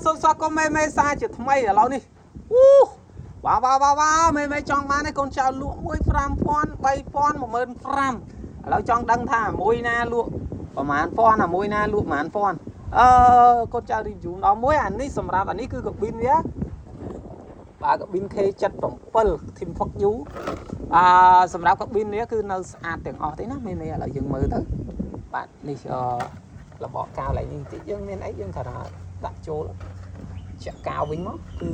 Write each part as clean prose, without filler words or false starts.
សុំសក់កុំមេសាជាថ្មីឥឡូវនេះអូវ៉ាមេចង់បានឯកូនចៅលក់1 5000 3000 15000ឥឡូវចង់ដឹងថាមួយណាលក់ប្រហែលពាន់អាមួយណាលក់ប្រហែលពាន់កូនចៅ review ដល់មួយអានេះសម្រាប់អានេះគឺកាប៊ីនវាបាទកាប៊ីន K77 Team Fox U សម្រាប់កាប៊ីននេះគឺនៅស្អាតទាំងអស់ទេណាមេឥឡូវយើងមើលទៅបាទនេះរបបកៅឡើងនេះបន្តិចយើងមានអីយើងគ្រាន់តែដាក់ចូលចាក់កៅវិញមកគឺ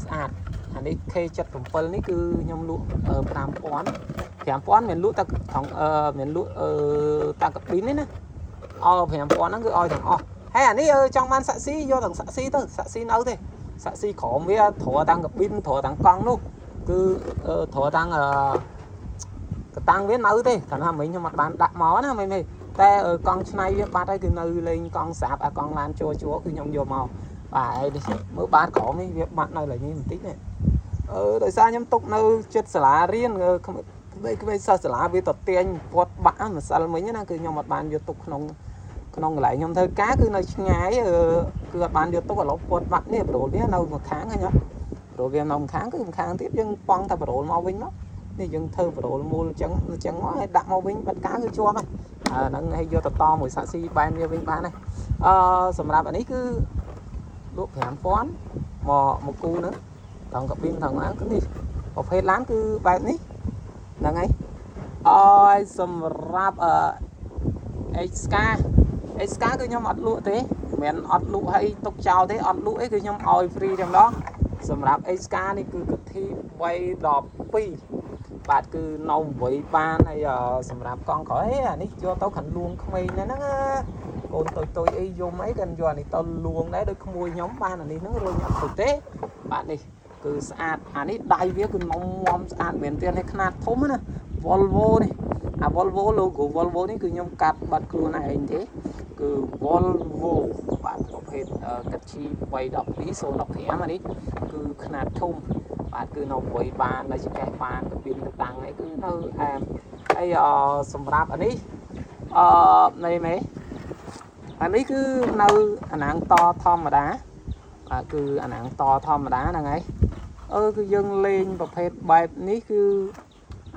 ស្អាតអានេះ K77 នេះគឺខ្ញុំលក់5000មានលក់តែថងមានលក់តាកាប៊ីននេះណា5000ហ្នឹងគឺឲ្យទាំងអស់ហើយអានេះចង់បានសាក់ស៊ីយកទាំងសាក់ស៊ីទៅសាក់ស៊ីនៅទេសាក់ស៊ីក្រមវាធរតាំងកាប៊ីនធរតាំងកង់នោះគឺធរតាំងកតាំងវានៅទេគ្រាន់ថាមិញខ្ញុំអត់បានដាក់មកណាមេតែកង់ឆ្នៃវាបាត់ហើយគឺនៅលេងកង់ស្រាប់អាកង់ឡានជួគឺខ្ញុំយកមកបាទហើយមើលបាតក្រមនេះវាបាត់នៅឡើយនេះបន្តិចនេះដោយសារខ្ញុំទុកនៅចិត្តសាលារៀនក្មេងសិស្សសាលាវាទៅទាញពាត់បាក់ម្សិលមិញណាគឺខ្ញុំអត់បានយកទុកក្នុងកន្លែងខ្ញុំធ្វើការគឺនៅឆ្ងាយគឺអត់បានយកទុកឥឡូវពាត់បាក់នេះប្រូលវានៅមួយខាងហ្នឹងប្រូលវានៅមួយខាងគឺមួយខាងទៀតយើងប៉ង់តែប្រូលមកវិញមកនេះយើងធ្វើប្រូលមូលអញ្ចឹងមកឲ្យដាក់មកវិញបាត់ការគឺជាប់ហើយហ្នឹងឲ្យយកទៅតមួយសាក់ស៊ីបែនវាវិញបានហើយសម្រាប់អានេះគឺលក់5000មកគូហ្នឹងថងកាប៊ីនថងអាគឺនេះប្រភេទឡានគឺបែបនេះហ្នឹងហើយសម្រាប់Xka គឺខ្ញុំអត់លក់ទេមិនអត់លក់ឲ្យទុកចោលទេអត់លក់អីគឺខ្ញុំឲ្យ free តែម្ដងសម្រាប់ Xka នេះគឺកធី312បាទគឺនៅ8បានហើយសម្រាប់កង់ក្រោយអានេះយកទៅខាងលួងក្មេងហ្នឹងកូនតុយអីយំអីកាន់យកអានេះទៅលួងដែរដូចក្មួយខ្ញុំបានអានេះហ្នឹងរុញអត់ទៅទេបាទនេះគឺស្អាតអានេះដៃវាគឺមុំស្អាតមែនទែននេះខ្នាតធំណា Volvo នេះអា Volvo logo Volvo នេះគឺខ្ញុំកាត់បាត់ខ្លួនឯងទេគឺ Volvo បាទប្រភេទកាត់ជី312 015អានេះគឺខ្នាតធំបាទគឺនៅ8បាននៅចកេះបានកាប៊ីនតាំងអីគឺនៅហើយសម្រាប់អានេះនៃអានេះគឺនៅអាណាងតធម្មតាបាទគឺអាណាងតធម្មតាហ្នឹងហើយគឺយើងលេងប្រភេទបែបនេះគឺ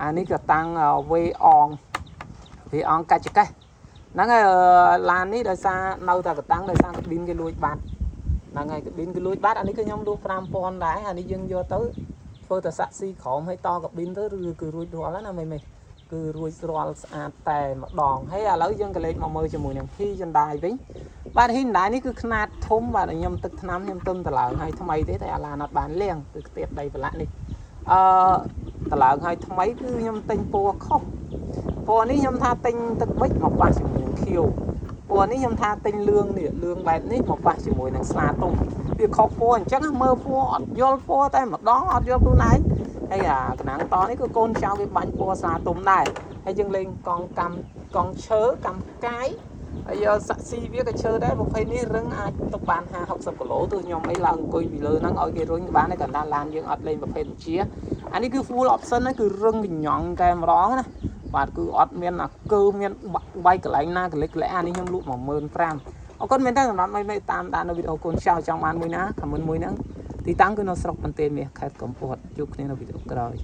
អានេះក៏តាំងវេអងកាច់ចកេះហ្នឹងហើយឡាននេះដោយសារនៅតែកតាំងដោយសារកាប៊ីនគេលួចបាត់ហ្នឹងហើយកាប៊ីនគេលួចបាត់អានេះគឺខ្ញុំលក់5000ដែរអានេះយើងយកទៅធ្វើតែសាក់ស៊ីក្រមឲ្យតកាប៊ីនទៅឬគឺរួចរាល់ហើយណាមេគឺរួចរាល់ស្អាតតែម្ដងហើយឥឡូវយើងក៏លេខមកមើលជាមួយនឹងហ៊ីចន្ទាយវិញបាទហ៊ីចន្ទាយនេះគឺខ្នាតធំបាទខ្ញុំទឹកថ្នាំខ្ញុំទឹមតឡើងឲ្យថ្មីទេតែអាឡានអត់បានលាងគឺខ្ទាតដីប្រឡាក់នេះតឡើងឲ្យថ្មីគឺខ្ញុំទិញពណ៌ខុសពណ៌នេះខ្ញុំថាទិញទឹកប៊ិចមកប៉ះជាមួយខៀវពណ៌នេះខ្ញុំថាទិញលឿងនេះលឿងបែបនេះមកប៉ះជាមួយនឹងស្លាទុំវាខុសពណ៌អញ្ចឹងមើលពណ៌អត់យល់ពណ៌តែម្ដងអត់យល់ខ្លួនឯងហើយកណាំងតនេះគឺកូនចៅវាបាញ់ពណ៌ស្លាទុំដែរហើយយើងលេងកង់ឈើកម្មកាយហើយសាក់ស៊ីវាក៏ឈើដែរប្រភេទនេះរឹងអាចទុកបាន50-60គីឡូទៅខ្ញុំអីឡើងអង្គុយពីលើហ្នឹងឲ្យគេរុញបានតែកណ្ដាលឡានយើងអត់លេងប្រភេទជាអានេះគឺ full option ហ្នឹងគឺរឹងកញ្ញងតែម្ដងណាបាទគឺអត់មានអាកើមានបាយកន្លែងណាកលិចកលែអានេះខ្ញុំលក់15000អរគុណមែនតើសម្រាប់មេតាមដាននៅវីដេអូកូនចៅចង់បានមួយណាខមមិនមួយហ្នឹងទីតាំងគឺនៅស្រុកបន្ទាយមាសខេត្តកំពតជួបគ្នានៅវីដេអូក្រោយ